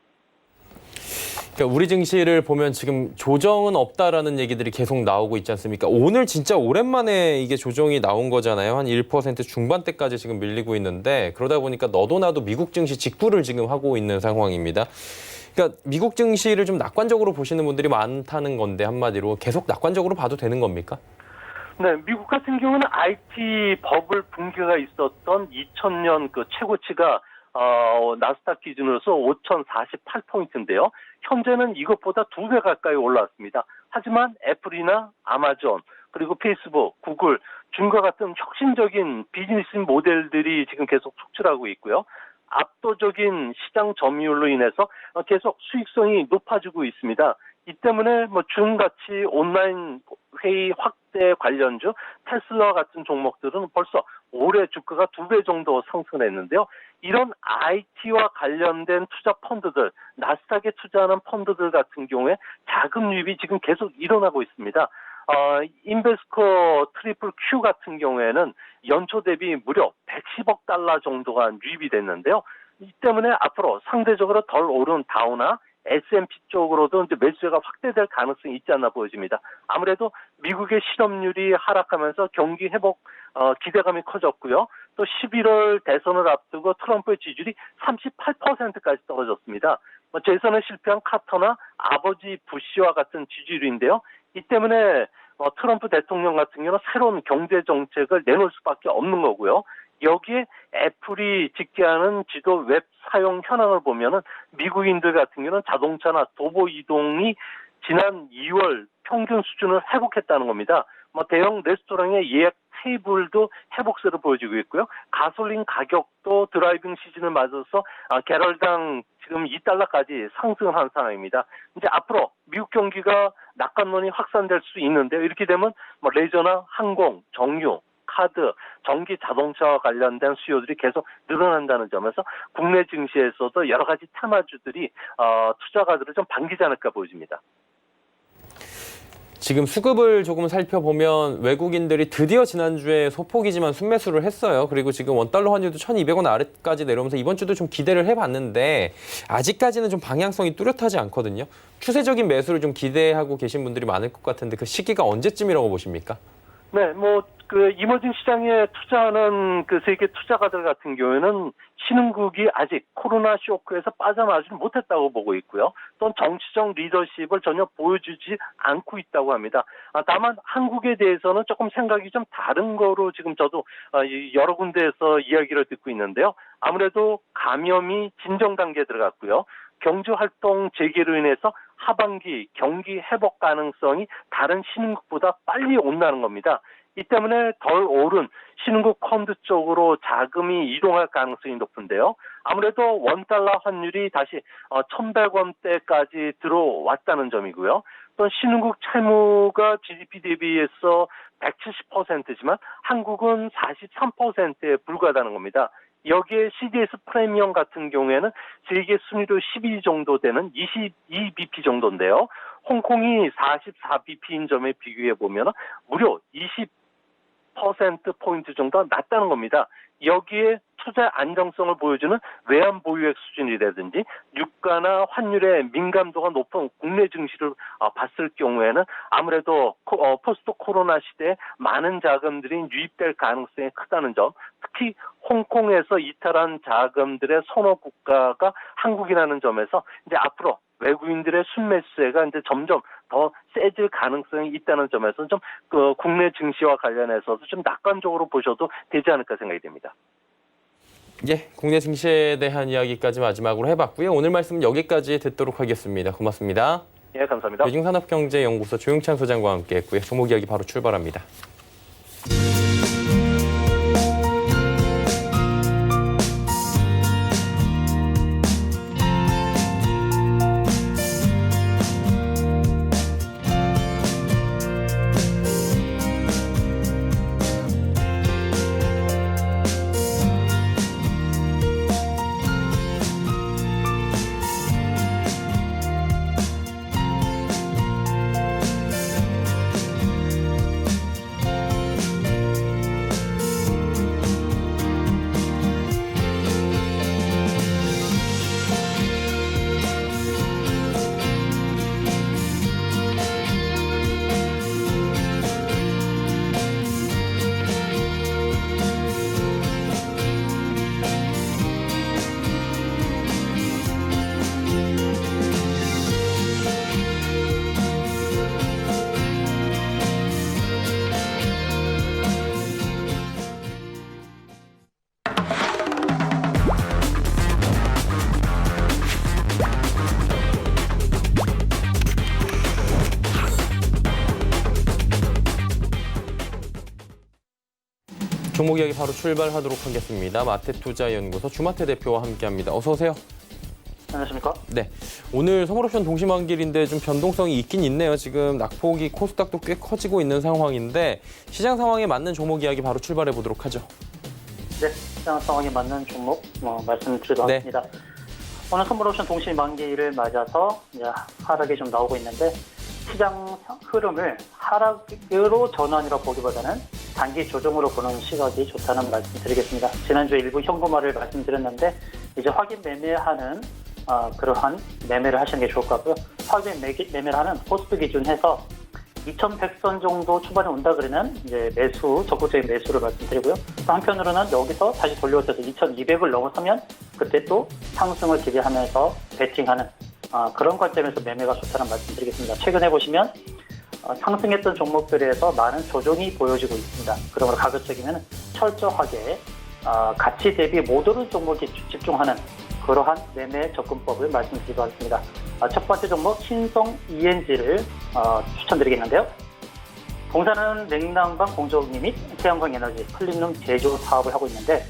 그러니까 우리 증시를 보면 지금 조정은 없다라는 얘기들이 계속 나오고 있지 않습니까? 오늘 진짜 오랜만에 이게 조정이 나온 거잖아요. 한 1% 중반대까지 지금 밀리고 있는데 그러다 보니까 너도 나도 미국 증시 직구를 지금 하고 있는 상황입니다. 그러니까 미국 증시를 좀 낙관적으로 보시는 분들이 많다는 건데 한마디로 계속 낙관적으로 봐도 되는 겁니까? 네, 미국 같은 경우는 IT 버블 붕괴가 있었던 2000년 최고치가 나스닥 기준으로서 5,048포인트인데요. 현재는 이것보다 2배 가까이 올라왔습니다. 하지만 애플이나 아마존, 그리고 페이스북, 구글, 중과 같은 혁신적인 비즈니스 모델들이 지금 계속 속출하고 있고요. 압도적인 시장 점유율로 인해서 계속 수익성이 높아지고 있습니다. 이 때문에 주음같이 온라인 회의 확대 관련주 테슬라 같은 종목들은 벌써 올해 주가가 2배 정도 상승했는데요. 이런 IT와 관련된 투자 펀드들, 나스닥에 투자하는 펀드들 같은 경우에 자금 유입이 지금 계속 일어나고 있습니다. 인베스코 트리플 Q 같은 경우에는 연초 대비 무려 110억 달러 정도가 유입이 됐는데요. 이 때문에 앞으로 상대적으로 덜 오른 다우나 S&P 쪽으로도 이제 매수가 확대될 가능성이 있지 않나 보여집니다. 아무래도 미국의 실업률이 하락하면서 경기 회복 기대감이 커졌고요. 또 11월 대선을 앞두고 트럼프의 지지율이 38%까지 떨어졌습니다. 재선에 실패한 카터나 아버지 부시와 같은 지지율인데요. 이 때문에 트럼프 대통령 같은 경우는 새로운 경제 정책을 내놓을 수밖에 없는 거고요. 여기에 애플이 집계하는 지도 웹 사용 현황을 보면은 미국인들 같은 경우는 자동차나 도보 이동이 지난 2월 평균 수준을 회복했다는 겁니다. 대형 레스토랑의 예약 테이블도 회복세를 보여주고 있고요. 가솔린 가격도 드라이빙 시즌을 맞아서 개럴당 지금 $2까지 상승을 한 상황입니다. 이제 앞으로 미국 경기가 낙관론이 확산될 수 있는데요. 이렇게 되면 레저나 항공, 정유, 카드, 전기 자동차와 관련된 수요들이 계속 늘어난다는 점에서 국내 증시에서도 여러 가지 테마주들이 투자가들을 좀 반기지 않을까 보여집니다. 지금 수급을 조금 살펴보면 외국인들이 드디어 지난주에 소폭이지만 순매수를 했어요. 그리고 지금 원달러 환율도 1,200원 아래까지 내려오면서 이번 주도 좀 기대를 해봤는데 아직까지는 좀 방향성이 뚜렷하지 않거든요. 추세적인 매수를 좀 기대하고 계신 분들이 많을 것 같은데 그 시기가 언제쯤이라고 보십니까? 네, 이머징 시장에 투자하는 세계 투자가들 같은 경우에는 신흥국이 아직 코로나 쇼크에서 빠져나오지 못했다고 보고 있고요. 또 정치적 리더십을 전혀 보여주지 않고 있다고 합니다. 다만 한국에 대해서는 조금 생각이 좀 다른 거로 지금 저도 여러 군데에서 이야기를 듣고 있는데요. 아무래도 감염이 진정 단계에 들어갔고요. 경제활동 재개로 인해서 하반기 경기 회복 가능성이 다른 신흥국보다 빨리 온다는 겁니다. 이 때문에 덜 오른 신흥국 펀드 쪽으로 자금이 이동할 가능성이 높은데요. 아무래도 원달러 환율이 다시 1,100원대까지 들어왔다는 점이고요. 또 신흥국 채무가 GDP 대비해서 170%지만 한국은 43%에 불과하다는 겁니다. 여기에 CDS 프리미엄 같은 경우에는 세계 순위로 12 정도 되는 22bp 정도인데요. 홍콩이 44bp인 점에 비교해 보면 무려 20%포인트 정도 낮다는 겁니다. 여기에 투자 안정성을 보여주는 외환 보유액 수준이라든지 유가나 환율의 민감도가 높은 국내 증시를 봤을 경우에는 아무래도 포스트 코로나 시대에 많은 자금들이 유입될 가능성이 크다는 점, 특히 홍콩에서 이탈한 자금들의 선호 국가가 한국이라는 점에서 이제 앞으로 외국인들의 순매수세가 이제 점점 더 세질 가능성이 있다는 점에서 좀 국내 증시와 관련해서도 좀 낙관적으로 보셔도 되지 않을까 생각이 됩니다. 예, 국내 증시에 대한 이야기까지 마지막으로 해봤고요. 오늘 말씀은 여기까지 듣도록 하겠습니다. 고맙습니다. 예, 감사합니다. 대중산업경제연구소 조용찬 소장과 함께했고요. 종목 이야기 바로 출발합니다. 종목 이야기 바로 출발하도록 하겠습니다. 마태투자연구소 주마태 대표와 함께합니다. 어서 오세요. 안녕하십니까? 네, 오늘 선물옵션 동시만길인데 좀 변동성이 있긴 있네요. 지금 낙폭이 코스닥도 꽤 커지고 있는 상황인데 시장 상황에 맞는 종목 이야기 바로 출발해 보도록 하죠. 네, 시장 상황에 맞는 종목 말씀드리도록 하겠습니다. 오늘 선물옵션 동시만기를 맞아서 이제 하락이 좀 나오고 있는데 시장 흐름을 하락으로 전환이라 보기보다는 단기 조정으로 보는 시각이 좋다는 말씀 드리겠습니다. 지난주에 일부 현금화를 말씀드렸는데 이제 확인 매매하는 그러한 매매를 하시는 게 좋을 것 같고요. 사후에 매매를 하는 코스피 기준해서 2,100선 정도 초반에 온다 그러면 이제 적극적인 매수를 말씀드리고요. 또 한편으로는 여기서 다시 돌려서 2,200을 넘어서면 그때 또 상승을 기대하면서 베팅하는 그런 관점에서 매매가 좋다는 말씀드리겠습니다. 최근에 보시면 상승했던 종목들에서 많은 조정이 보여지고 있습니다. 그러므로 가급적이면 철저하게 가치 대비 못 오른 종목에 집중하는 그러한 매매 접근법을 말씀드리도록 하겠습니다. 첫 번째 종목 신성 ENG를 추천드리겠는데요. 동사는 냉난방 공조기 및 태양광 에너지 클린룸 제조 사업을 하고 있는데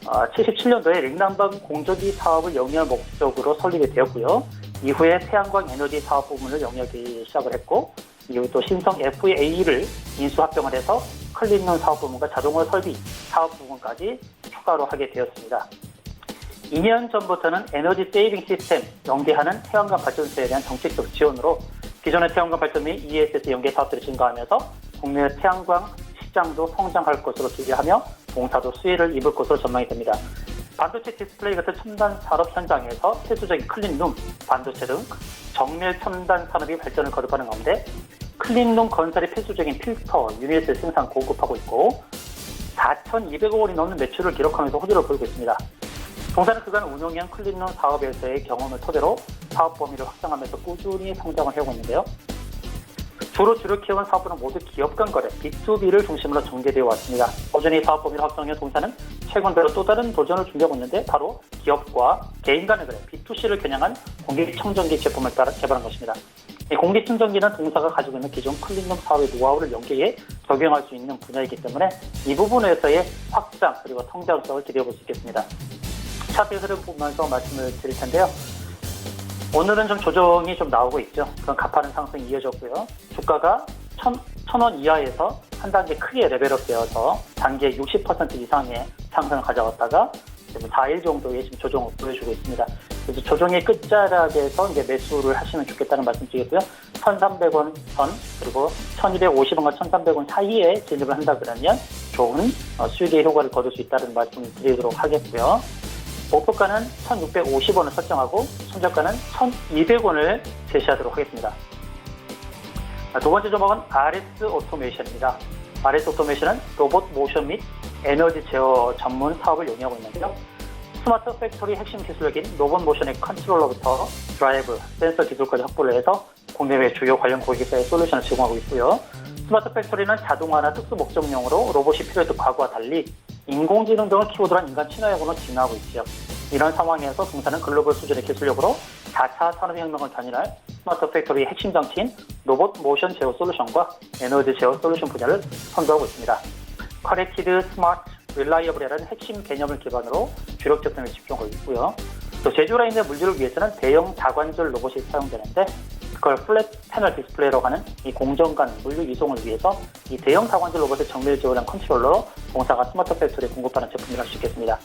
77년도에 냉난방 공조기 사업을 영위할 목적으로 설립이 되었고요. 이후에 태양광 에너지 사업 부문을 영위하기 시작을 했고 이후 또 신성 FA를 인수합병을 해서 클린룸 사업 부문과 자동화 설비 사업 부문까지 추가로 하게 되었습니다. 2년 전부터는 에너지 세이빙 시스템 연계하는 태양광 발전소에 대한 정책적 지원으로 기존의 태양광 발전 및 ESS 연계 사업들이 증가하면서 국내 태양광 시장도 성장할 것으로 기대하며 봉사도 수혜를 입을 것으로 전망이 됩니다. 반도체 디스플레이 같은 첨단 산업 현장에서 필수적인 클린룸, 반도체 등 정밀 첨단 산업이 발전을 거듭하는 가운데 클린룸 건설이 필수적인 필터 유닛을 생산 공급하고 있고 4,200억 원이 넘는 매출을 기록하면서 호조를 보이고 있습니다. 동사는 그간 운영한 클린룸 사업에서의 경험을 토대로 사업 범위를 확장하면서 꾸준히 성장을 해오고 있는데요. 주로 주력해온 사업부는 모두 기업 간 거래, B2B를 중심으로 전개되어 왔습니다. 꾸준히 사업 범위를 확장해 동사는 최근 들어 또 다른 도전을 준비하고 있는데 바로 기업과 개인 간의 거래, B2C를 겨냥한 공기청정기 제품을 개발한 것입니다. 이 공기청정기는 동사가 가지고 있는 기존 클린룸 사업의 노하우를 연계해 적용할 수 있는 분야이기 때문에 이 부분에서의 확장 그리고 성장성을 기대해 볼 수 있겠습니다. 차트 흐름 보면서 말씀을 드릴 텐데요. 오늘은 좀 조정이 좀 나오고 있죠. 그건 가파른 상승이 이어졌고요. 주가가 1,000원 이하에서 한 단계 크게 레벨업 되어서 단계 60% 이상의 상승을 가져왔다가 4일 정도의 지금 조정을 보여주고 있습니다. 그래서 조정의 끝자락에서 이제 매수를 하시면 좋겠다는 말씀드리고요. 1,300원 선 그리고 1,250원과 1,300원 사이에 진입을 한다 그러면 좋은 수익의 효과를 거둘 수 있다는 말씀을 드리도록 하겠고요. 목표가는 1,650원을 설정하고 손절가는 1,200원을 제시하도록 하겠습니다. 두 번째 종목은 RS 오토메이션입니다. RS 오토메이션은 로봇 모션 및 에너지 제어 전문 사업을 영위하고 있는데요. 스마트 팩토리 핵심 기술력인 로봇 모션의 컨트롤러부터 드라이브, 센서 기술까지 확보를 해서 국내외 주요 관련 고객사의 솔루션을 제공하고 있고요. 스마트 팩토리는 자동화나 특수 목적용으로 로봇이 필요했던 과거와 달리 인공지능 등을 키워드로 한 인간 친화력으로 진화하고 있죠. 이런 상황에서 동사는 글로벌 수준의 기술력으로 4차 산업혁명을 견인할 스마트 팩토리의 핵심 장치인 로봇 모션 제어 솔루션과 에너지 제어 솔루션 분야를 선도하고 있습니다. 커넥티드, 스마트, 릴라이어블이라는 핵심 개념을 기반으로 주력 제품에 집중하고 있고요. 또 제조 라인의 물류를 위해서는 대형 다관절 로봇이 사용되는데 그걸 플랫 패널 디스플레이라고 하는 이 공정 간 물류 이송을 위해서 이 대형 다관절 로봇의 정밀 제어랑 컨트롤러 공사가 스마트 팩토리에 공급하는 제품이라고 할 수 있겠습니다.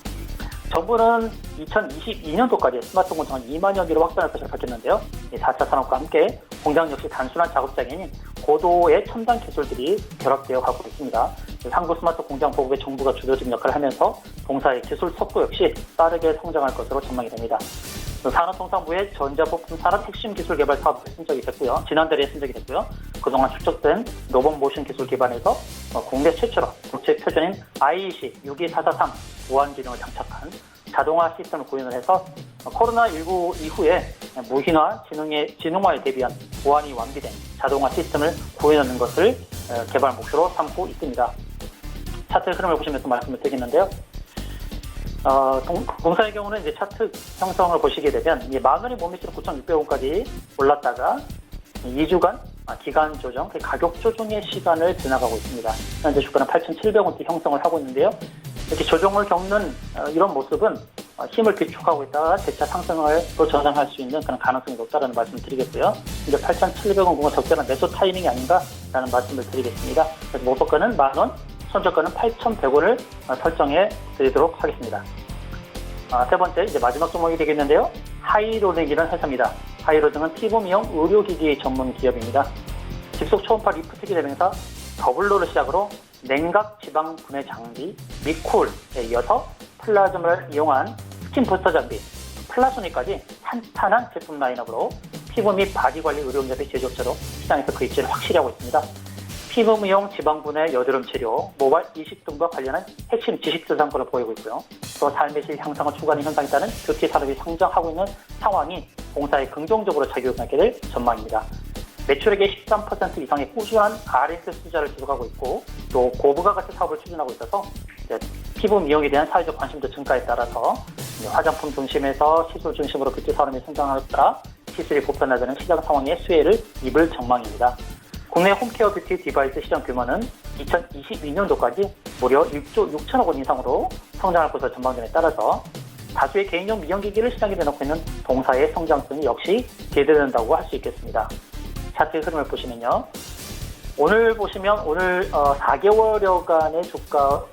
정부는 2022년도까지 스마트 공장 2만여 개로 확산할 것을 밝혔는데요. 4차 산업과 함께 공장 역시 단순한 작업장이 아닌 고도의 첨단 기술들이 결합되어 가고 있습니다. 한국 스마트 공장 보급에 정부가 주도적인 역할을 하면서 동사의 기술 척도 역시 빠르게 성장할 것으로 전망이 됩니다. 산업통상부의 전자부품 산업 핵심 기술 개발 사업에 신청이 됐고요. 지난달에 신청이 됐고요. 그동안 축적된 로봇 모션 기술 기반에서 국내 최초로 국제 표준인 IEC 62443 보안기능을 장착한 자동화 시스템을 구현을 해서 코로나19 이후에 무인화, 지능화에 대비한 보안이 완비된 자동화 시스템을 구현하는 것을 개발 목표로 삼고 있습니다. 차트 흐름을 보시면 또 말씀을 드리겠는데요. 동사의 경우는 이제 차트 형성을 보시게 되면 만 원이 못 미치는 9,600원까지 올랐다가 2주간 기간 조정, 가격 조정의 시간을 지나가고 있습니다. 현재 주가는 8,700원대 형성을 하고 있는데요. 이렇게 조정을 겪는 이런 모습은 힘을 비축하고 있다가 재차 상승을 또 전환할 수 있는 그런 가능성이 높다는 말씀을 드리겠고요. 이제 8,700원 구간 적절한 매수 타이밍이 아닌가라는 말씀을 드리겠습니다. 그래서 목표가는 만 원, 손절가는 8,100원을 설정해 드리도록 하겠습니다. 세 번째, 이제 마지막 종목이 되겠는데요. 하이로딩이라는 회사입니다. 하이로딩은 피부미용 의료기기 전문 기업입니다. 집속 초음파 리프트기 대명사 더블로를 시작으로 냉각 지방 분해 장비, 미쿨에 이어서 플라즈마를 이용한 스킨 부스터 장비, 플라소닉까지 탄탄한 제품 라인업으로 피부 및 바디 관리 의료용자 및 제조업체로 시장에서 그 입지를 확실히 하고 있습니다. 피부 미용, 지방분해, 여드름 치료, 모발 이식 등과 관련한 핵심 지식들 상권을 보이고 있고요. 또 삶의 질 향상을 추구하는 현상에 따른 뷰티 산업이 성장하고 있는 상황이 공사에 긍정적으로 작용하게 될 전망입니다. 매출액의 13% 이상의 꾸준한 R&D 투자를 지속하고 있고 또 고부가 가치 사업을 추진하고 있어서 피부 미용에 대한 사회적 관심도 증가에 따라서 화장품 중심에서 시술 중심으로 뷰티 산업이 성장하에 따라 시술이 보편화되는 시장 상황에 수혜를 입을 전망입니다. 국내 홈케어 뷰티 디바이스 시장 규모는 2022년도까지 무려 1조 6천억 원 이상으로 성장할 것으로 전망됨에 따라서 다수의 개인용 미용기기를 시장에 내놓고 있는 동사의 성장성이 역시 기대된다고 할 수 있겠습니다. 차트 흐름을 보시면요. 오늘 보시면 오늘 4개월여간의 주가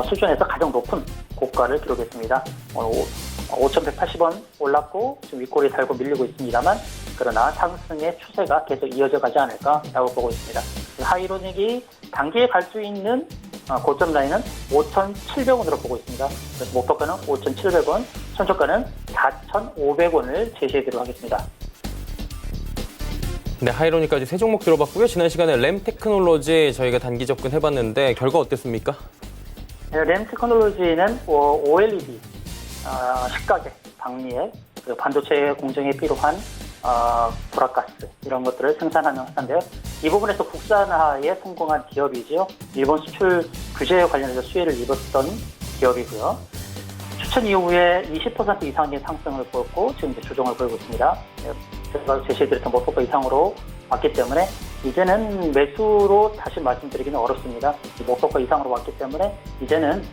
수준에서 가장 높은 고가를 기록했습니다. 오늘 5,180원 올랐고 지금 윗골이 달고 밀리고 있습니다만 그러나 상승의 추세가 계속 이어져 가지 않을까라고 보고 있습니다. 하이로닉이 단기에 갈 수 있는 고점 라인은 5,700원으로 보고 있습니다. 그래서 목표가는 5,700원, 선초가는 4,500원을 제시해드리도록 하겠습니다. 네, 하이로닉까지 세 종목 들어봤고요. 지난 시간에 램 테크놀로지 저희가 단기 접근해봤는데 결과 어땠습니까? 네, 램 테크놀로지는 OLED, 식가계, 방리액, 반도체 공정에 필요한 불화가스 이런 것들을 생산하는 회사인데요. 이 부분에서 국산화에 성공한 기업이죠. 일본 수출 규제에 관련해서 수혜를 입었던 기업이고요. 추천 이후에 20% 이상의 상승을 보였고 지금 이제 조정을 보이고 있습니다. 제가 제시해드렸던 목표가 이상으로 왔기 때문에 이제는 매수로 다시 말씀드리기는 어렵습니다. 목표가 이상으로 왔기 때문에 이제는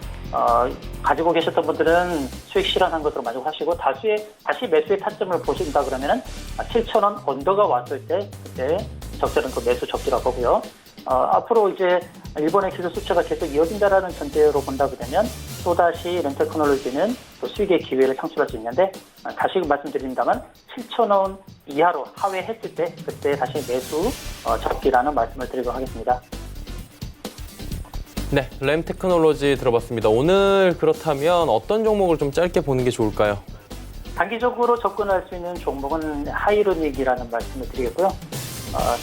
가지고 계셨던 분들은 수익 실현한 것으로 만족하시고 다시 매수의 타점을 보신다 그러면은 7,000원 언더가 왔을 때 그때 적절한 그 매수 적기라고 보고요. 앞으로 이제 일본의 기술 수출가 계속 이어진다라는 전제로 본다고 되면 또다시 램테크놀로지는 또 수익의 기회를 창출할 수 있는데 다시 말씀드린다면 7,000원 이하로 하회했을 때 그때 다시 매수 적기라는 말씀을 드리도록 하겠습니다. 네, 램 테크놀로지 들어봤습니다. 오늘 그렇다면 어떤 종목을 좀 짧게 보는 게 좋을까요? 단기적으로 접근할 수 있는 종목은 하이로닉이라는 말씀을 드리겠고요.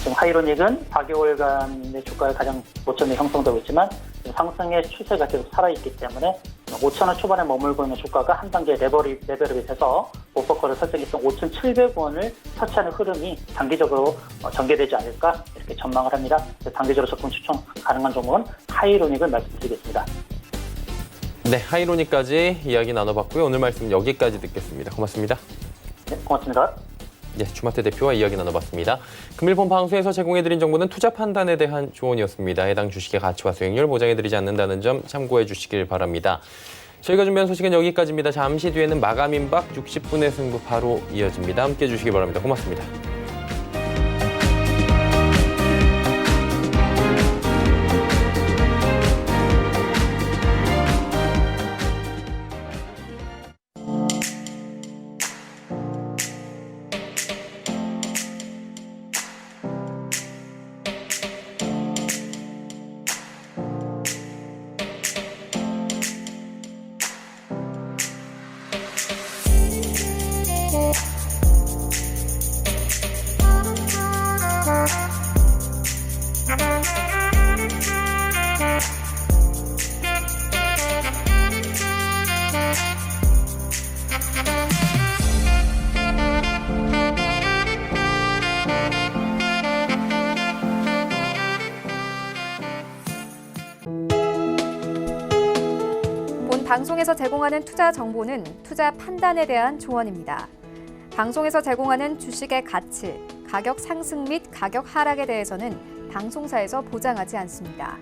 지금 하이로닉은 4개월간의 주가에 가장 고점이 형성되고 있지만 상승의 추세가 계속 살아있기 때문에 5,000원 초반에 머물고 있는 주가가 한 단계 레벨업이 돼서 목표가를 설정했던 5,700원을 터치하는 흐름이 단기적으로 전개되지 않을까 이렇게 전망을 합니다. 단기적으로 접근 추천 가능한 종목은 하이로닉을 말씀드리겠습니다. 네, 하이로닉까지 이야기 나눠봤고요. 오늘 말씀 여기까지 듣겠습니다. 고맙습니다. 네, 고맙습니다. 네, 주마태 대표와 이야기 나눠봤습니다. 금일본 방송에서 제공해드린 정보는 투자 판단에 대한 조언이었습니다. 해당 주식의 가치와 수익률 보장해드리지 않는다는 점 참고해 주시길 바랍니다. 저희가 준비한 소식은 여기까지입니다. 잠시 뒤에는 마감 임박 60분의 승부 바로 이어집니다. 함께해 주시기 바랍니다. 고맙습니다. 방송에서 제공하는 투자 정보는 투자 판단에 대한 조언입니다. 방송에서 제공하는 주식의 가치, 가격 상승 및 가격 하락에 대해서는 방송사에서 보장하지 않습니다.